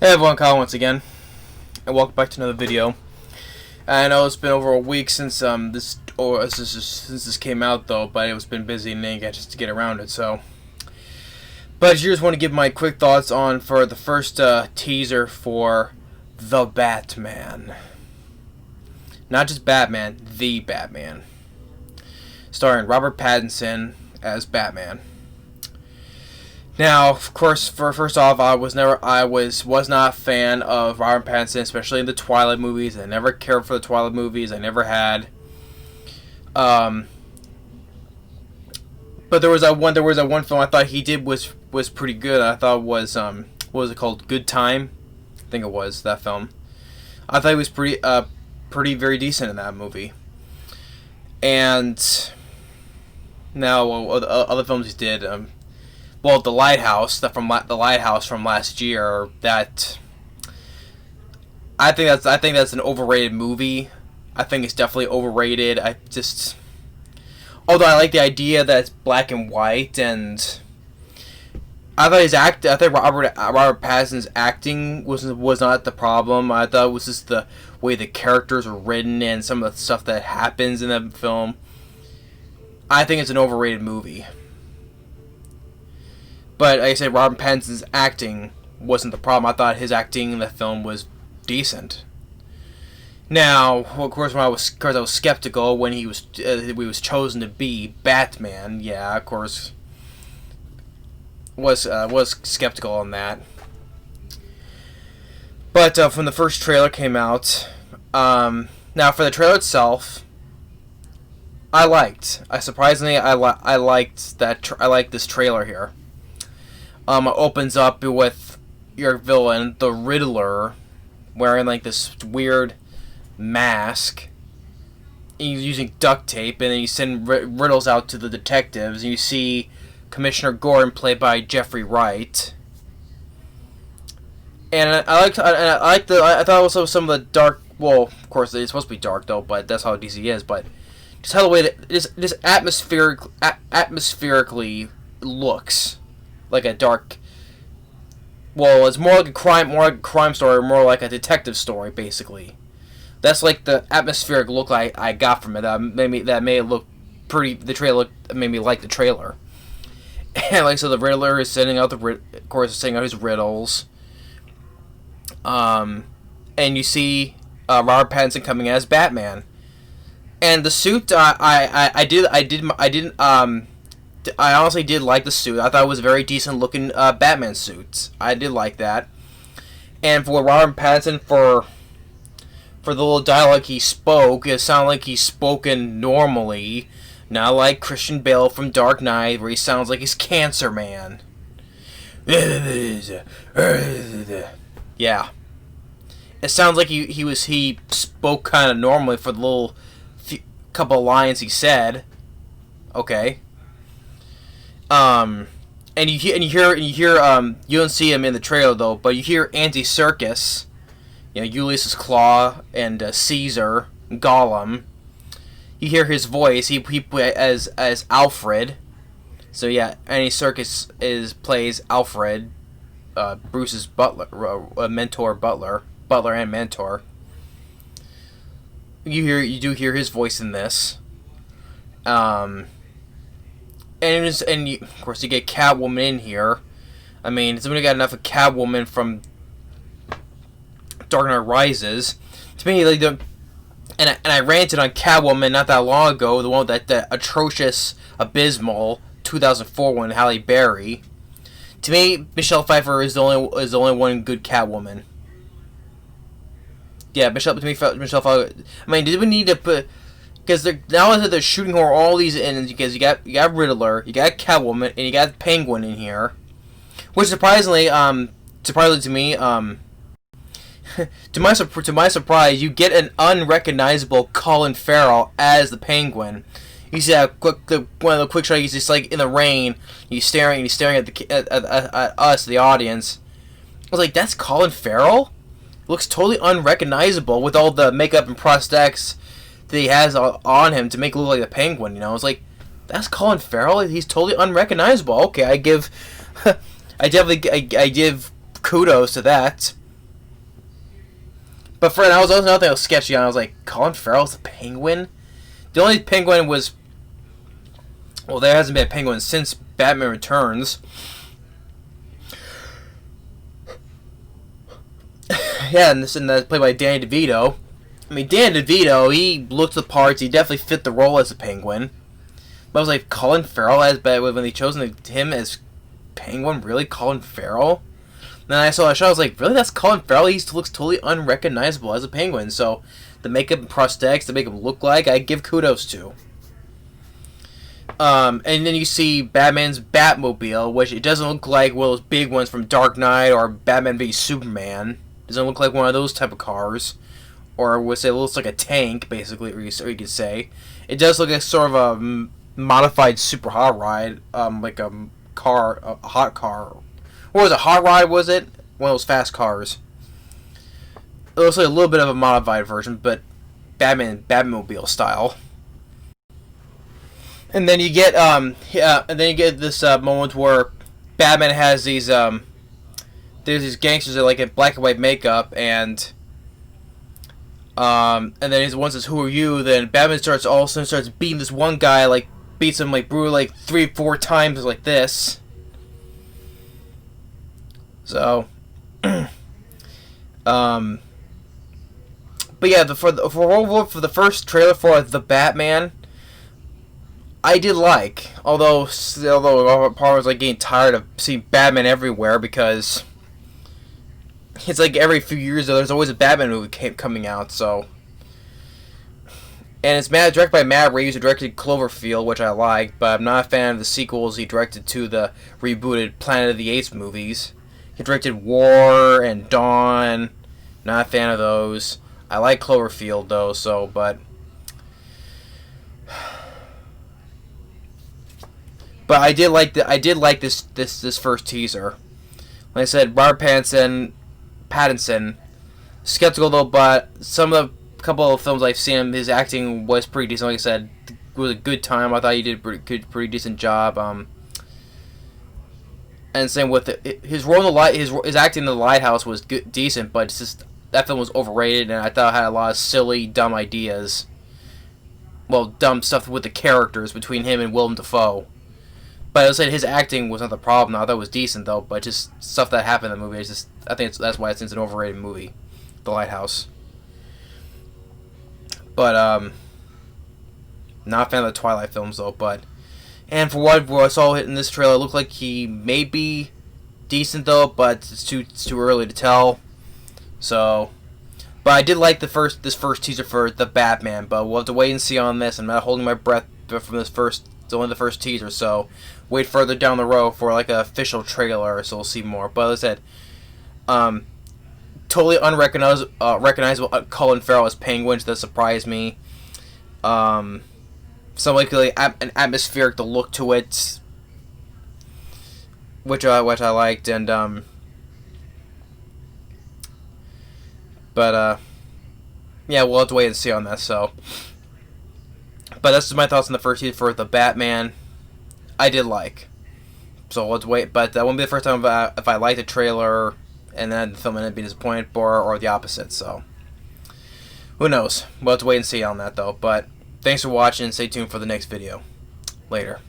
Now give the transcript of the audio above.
Hey everyone, Kyle once again, and welcome back to another video. I know it's been over a week since since this came out though, but it's been busy and didn't get just to get around it. But I just want to give my quick thoughts on for the first teaser for the Batman, not just Batman, the Batman, starring Robert Pattinson as Batman. Now, of course, first off, I was not a fan of Robert Pattinson, especially in the Twilight movies. I never cared for the Twilight movies. I never had. But there was that one film I thought he did was pretty good. I thought was what was it called? Good Time, I think it was that film. I thought he was pretty very decent in that movie. And now other films he did. Well, The Lighthouse, from last year. That I think that's an overrated movie. I think it's definitely overrated. Although I like the idea that it's black and white, and I think Robert Pattinson's acting was not the problem. I thought it was just the way the characters were written and some of the stuff that happens in the film. I think it's an overrated movie. But like I said, Robert Pattinson's acting wasn't the problem. I thought his acting in the film was decent. Now, of course, I was skeptical when he was chosen to be Batman. Yeah, of course, was skeptical on that. But when the first trailer came out, now for the trailer itself, I liked this trailer here. It opens up with your villain, the Riddler, wearing like this weird mask. He's using duct tape, and then you send riddles out to the detectives. And you see Commissioner Gordon, played by Jeffrey Wright. And I thought also some of the dark. Well, of course it's supposed to be dark though, but that's how DC is. But just how the way that this atmospherically looks. Like a dark. Well, it's more like a crime story, more like a detective story, basically. That's like the atmospheric look I got from it. That made it look pretty. The trailer made me like the trailer. And like so, the Riddler is sending out his riddles. And you see Robert Pattinson coming as Batman. And the suit, I honestly did like the suit. I thought it was a very decent looking Batman suit. I did like that. And for Robert Pattinson, for the little dialogue he spoke, it sounded like he's spoken normally, not like Christian Bale from Dark Knight, where he sounds like he's Cancer Man. Yeah, it sounds like he spoke kind of normally for the little couple of lines he said. Okay. And you hear you don't see him in the trailer though, but you hear Andy Serkis, Ulysses Claw and Caesar, Gollum. You hear his voice. He as Alfred. So yeah, Andy Serkis plays Alfred, Bruce's butler, butler and mentor. You do hear his voice in this. And of course you get Catwoman in here. I mean, somebody got enough of Catwoman from Dark Knight Rises. To me, like and I ranted on Catwoman not that long ago. The one with that atrocious, abysmal 2004 one, Halle Berry. To me, Michelle Pfeiffer is the only one good Catwoman. Yeah, Michelle Pfeiffer. I mean, did we need to put? Because now that they're shooting her all these in, because you got Riddler, you got Catwoman, and you got Penguin in here, which surprisingly to me, to my surprise, you get an unrecognizable Colin Farrell as the Penguin. You see that one of the quick shots. He's just like in the rain. He's staring at us, the audience. I was like, that's Colin Farrell. Looks totally unrecognizable with all the makeup and prosthetics that he has on him to make it look like the Penguin. I was like, that's Colin Farrell. He's totally unrecognizable. Okay, I give kudos to that. But for I was also another thing that was sketchy on. I was like, Colin Farrell's the Penguin. The only Penguin was, well, there hasn't been a Penguin since Batman Returns. Yeah, and that's played by Danny DeVito. I mean, Danny DeVito, he looked the parts. He definitely fit the role as a Penguin. But I was like, Colin Farrell as when they chose him as Penguin, really, Colin Farrell? Then I saw that show, I was like, really, that's Colin Farrell? He looks totally unrecognizable as a Penguin. So the makeup and prosthetics to make him look like, I give kudos to. And then you see Batman's Batmobile, which it doesn't look like one of those big ones from Dark Knight or Batman v Superman. It doesn't look like one of those type of cars. Or would say it looks like a tank, basically, or you could say. It does look like sort of a modified super hot ride, like a hot car. What was it, hot ride, was it? One of those fast cars. It looks like a little bit of a modified version, but Batmobile style. And then you get this moment where Batman has these there's these gangsters that are like in black and white makeup, and then he's the one says, "Who are you?" Then Batman all of a sudden starts beating this one guy, like beats him like brutally, like 3-4 times like this. So, but yeah, for the first trailer for the Batman, I did like, although part was like getting tired of seeing Batman everywhere, because it's like every few years there's always a Batman movie coming out. So, and it's directed by Matt Reeves, who directed Cloverfield, which I like, but I'm not a fan of the sequels he directed to the rebooted Planet of the Apes movies. He directed War and Dawn. Not a fan of those. I like Cloverfield though, so but I did like this first teaser. Like I said, Robert Pattinson, skeptical though, but some of the couple of films I've seen him, his acting was pretty decent. Like I said, it was a good time. I thought he did pretty decent job. And same with his role in his acting in The Lighthouse was decent, but it's just that film was overrated, and I thought it had a lot of silly, dumb ideas. Well, dumb stuff with the characters between him and Willem Dafoe. But I said his acting was not the problem. I thought it was decent though, but just stuff that happened in the movie. It's just I think that's why it's an overrated movie, The Lighthouse. But not a fan of the Twilight films though. And for what I saw in this trailer, it looked like he may be decent though, but it's too early to tell. So, but I did like this first teaser for the Batman. But we'll have to wait and see on this. I'm not holding my breath from this first. It's only the first teaser, so wait further down the road for like an official trailer, so we'll see more. But as I said, totally unrecognizable Colin Farrell as Penguin, that surprised me. Some like an atmospheric look to it, which I liked, and yeah, we'll have to wait and see on that. So. But that's just my thoughts on the first teaser for the Batman. I did like. So let's wait. But that won't be the first time if I like the trailer and then the film and be disappointed, or the opposite. So who knows? We'll have to wait and see on that though. But thanks for watching. Stay tuned for the next video. Later.